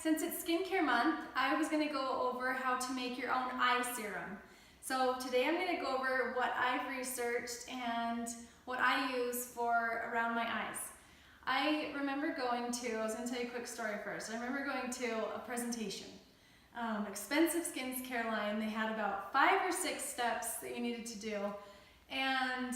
since it's skincare month, I was going to go over how to make your own eye serum. So today I'm going to go over what I've researched and what I use for around my eyes. I remember I was going to tell you a quick story first. I remember going to a presentation, expensive skincare line. They had about 5 or 6 steps that you needed to do. And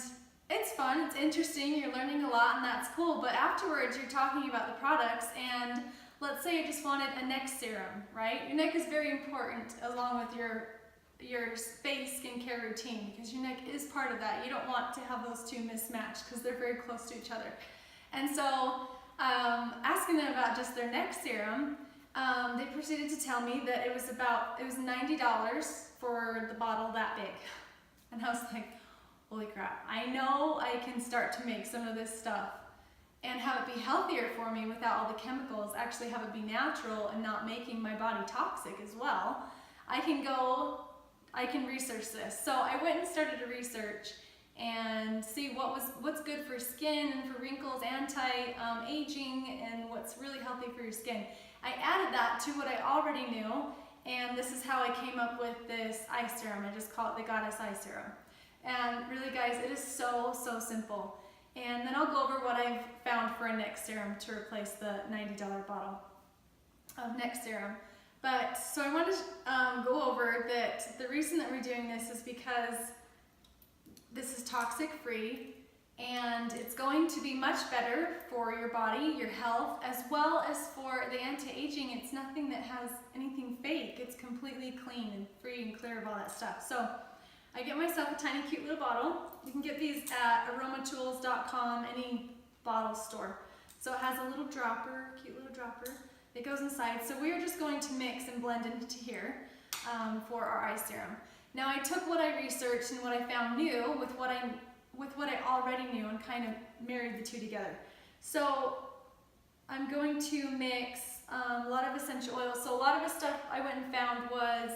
it's fun, it's interesting, you're learning a lot and that's cool, but afterwards you're talking about the products and let's say you just wanted a neck serum, right? Your neck is very important along with your face skincare routine because your neck is part of that. You don't want to have those two mismatched because they're very close to each other. And so asking them about just their neck serum, they proceeded to tell me that it was $90 for the bottle that big. And I was like, holy crap, I know I can start to make some of this stuff and have it be healthier for me without all the chemicals, actually have it be natural and not making my body toxic as well. I can research this. So I went and started to research and see what's good for skin and for wrinkles, anti-aging, and what's really healthy for your skin. I added that to what I already knew, and this is how I came up with this eye serum. I just call it the Goddess Eye Serum. And really guys, it is so simple. And then I'll go over what I've found for a neck serum to replace the $90 bottle of neck serum. But so I want to go over that the reason that we're doing this is because this is toxic free and it's going to be much better for your body, your health, as well as for the anti-aging. It's nothing that has anything fake. It's completely clean and free and clear of all that stuff. So I get myself a tiny cute little bottle. You can get these at aromatools.com, any bottle store. So it has a little dropper, cute little dropper that goes inside. So we are just going to mix and blend into here for our eye serum. Now I took what I researched and what I found new with what I already knew and kind of married the two together. So I'm going to mix a lot of essential oils. So a lot of the stuff I went and found was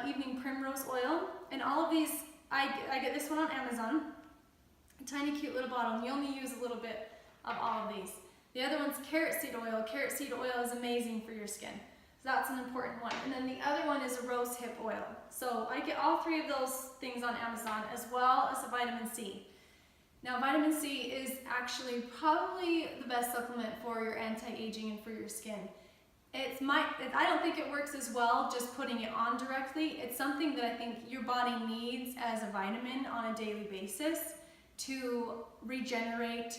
evening primrose oil, and all of these, I get this one on Amazon, a tiny cute little bottle, and you only use a little bit of all of these. The other one's carrot seed oil. Carrot seed oil is amazing for your skin, so that's an important one. And then the other one is a rose hip oil. So I get all 3 of those things on Amazon, as well as a vitamin C. Now vitamin C is actually probably the best supplement for your anti-aging and for your skin. I don't think it works as well just putting it on directly. It's something that I think your body needs as a vitamin on a daily basis to regenerate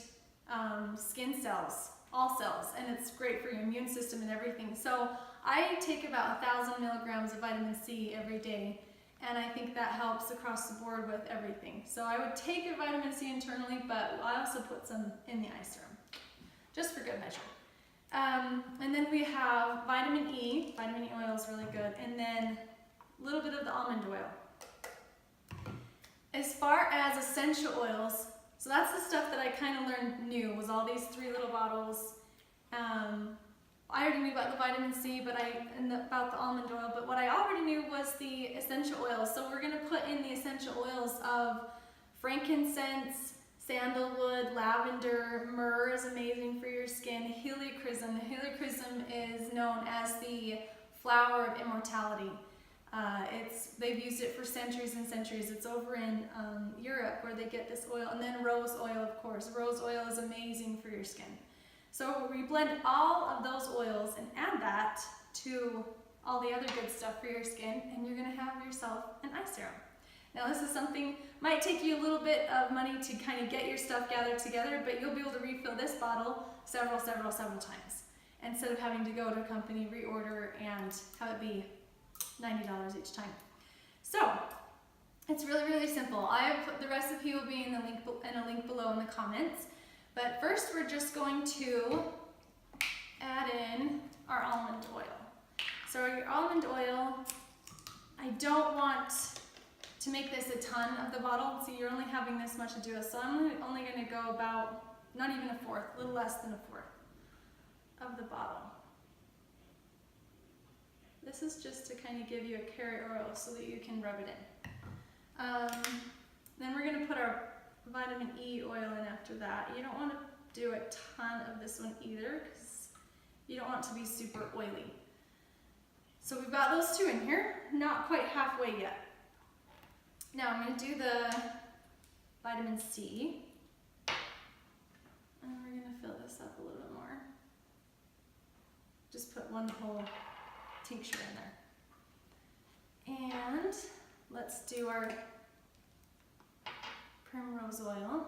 skin cells, all cells, and it's great for your immune system and everything. So I take about 1,000 milligrams of vitamin C every day, and I think that helps across the board with everything. So I would take a vitamin C internally, but I also put some in the eye serum, just for good measure. And then we have vitamin E. Vitamin E oil is really good. And then a little bit of the almond oil. As far as essential oils, so that's the stuff that I kind of learned new, was all these 3 little bottles. I already knew about the vitamin C about the almond oil, but what I already knew was the essential oils. So we're going to put in the essential oils of frankincense, sandalwood, lavender, myrrh is amazing for your skin, helichrysum. The helichrysum is known as the flower of immortality. They've used it for centuries and centuries. It's over in Europe where they get this oil. And then rose oil, of course. Rose oil is amazing for your skin. So we blend all of those oils and add that to all the other good stuff for your skin, and you're going to have yourself an eye serum. Now this is something, might take you a little bit of money to kind of get your stuff gathered together, but you'll be able to refill this bottle several times instead of having to go to a company, reorder, and have it be $90 each time. So it's really simple. The recipe will be in a link below in the comments. But first we're just going to add in our almond oil. So your almond oil, I don't want to make this a ton of the bottle. See, you're only having this much to do with, so I'm only going to go about, not even a 1/4, a little less than a 1/4 of the bottle. This is just to kind of give you a carrot oil so that you can rub it in. Then we're going to put our vitamin E oil in after that. You don't want to do a ton of this one either because you don't want want it to be super oily. So we've got those two in here, not quite halfway yet. Now I'm going to do the vitamin C. And we're going to fill this up a little bit more. Just put one whole tincture in there. And let's do our primrose oil.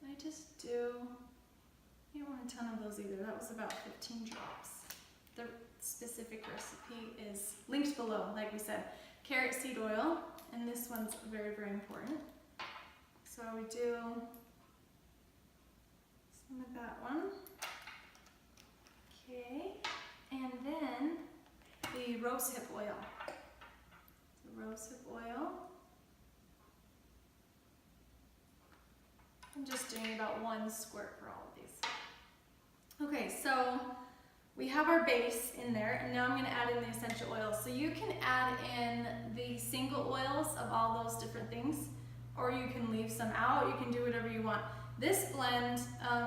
I just do, you don't want a ton of those either. That was about 15 drops. The specific recipe is linked below, like we said. Carrot seed oil, and this one's very, very important. So we do some of that one. Okay, and then the rosehip oil. So rosehip oil. I'm just doing about 1 squirt for all of these. Okay, so we have our base in there, and now I'm going to add in the essential oils. So you can add in the single oils of all those different things, or you can leave some out. You can do whatever you want. This blend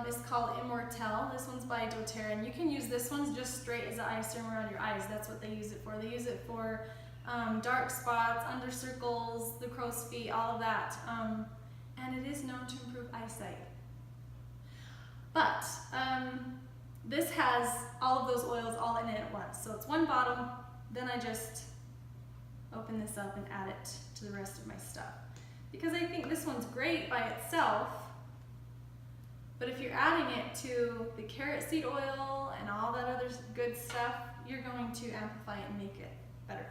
is called Immortelle. This one's by doTERRA, and you can use this one just straight as an eye serum around your eyes. That's what they use it for. They use it for dark spots, under circles, the crow's feet, all of that. And it is known to improve eyesight. But this has all of those oils all in it at once. So it's one bottle, then I just open this up and add it to the rest of my stuff. Because I think this one's great by itself, but if you're adding it to the carrot seed oil and all that other good stuff, you're going to amplify it and make it better,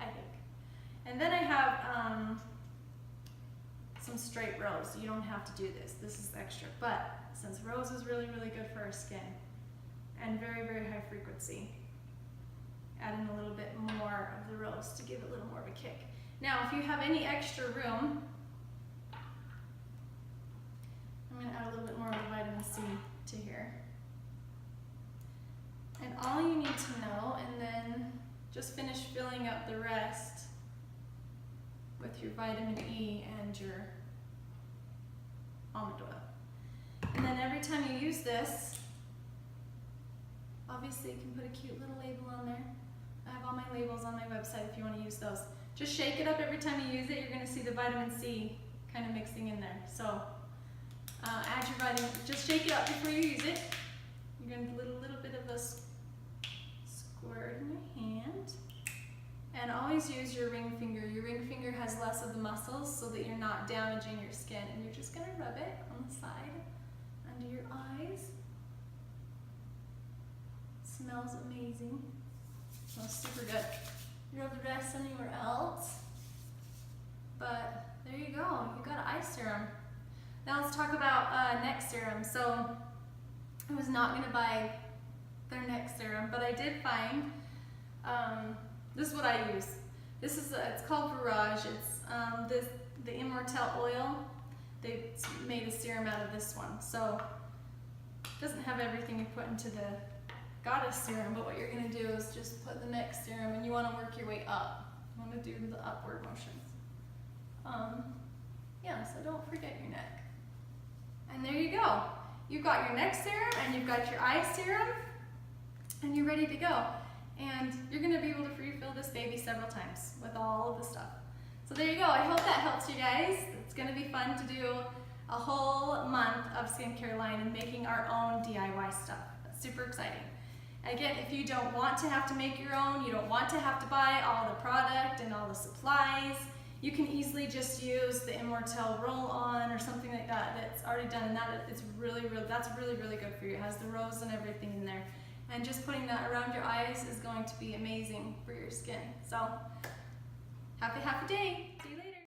I think. And then I have some straight rose. You don't have to do this. This is extra. But since rose is really, really good for our skin and very, very high frequency, add in a little bit more of the rose to give it a little more of a kick. Now, if you have any extra room, I'm going to add a little bit more of the vitamin C to here. And all you need to know, and then just finish filling up the rest with your vitamin E and your almond oil. And then every time you use this, obviously you can put a cute little label on there. I have all my labels on my website if you want to use those. Just shake it up every time you use it. You're going to see the vitamin C kind of mixing in there. So add your vitamin, just shake it up before you use it. You're going to put a little bit of a squirt in your hand. And always use your ring finger. Your ring finger has less of the muscles so that you're not damaging your skin. And you're just going to rub it on the side, under your eyes. Smells amazing. Smells super good. You rub the rest anywhere else. But there you go. You got an eye serum. Now let's talk about neck serum. So I was not going to buy their neck serum, but I did find this is what I use. This is it's called Barrage. It's the Immortelle oil. They made a serum out of this one. So it doesn't have everything you put into the goddess serum, but what you're going to do is just put the neck serum, and you want to work your way up. You want to do the upward motions. Yeah, so don't forget your neck. And there you go. You've got your neck serum, and you've got your eye serum, and you're ready to go. And you're going to be able to refill this baby several times with all of the stuff. So there you go. I hope that helps you guys. It's going to be fun to do a whole month of skincare line and making our own DIY stuff. That's super exciting. Again, if you don't want to have to make your own, you don't want to have to buy all the product and all the supplies, you can easily just use the Immortelle roll-on or something like that that's already done, and that's really, really good for you. It has the rose and everything in there. And just putting that around your eyes is going to be amazing for your skin. So, happy day. See you later.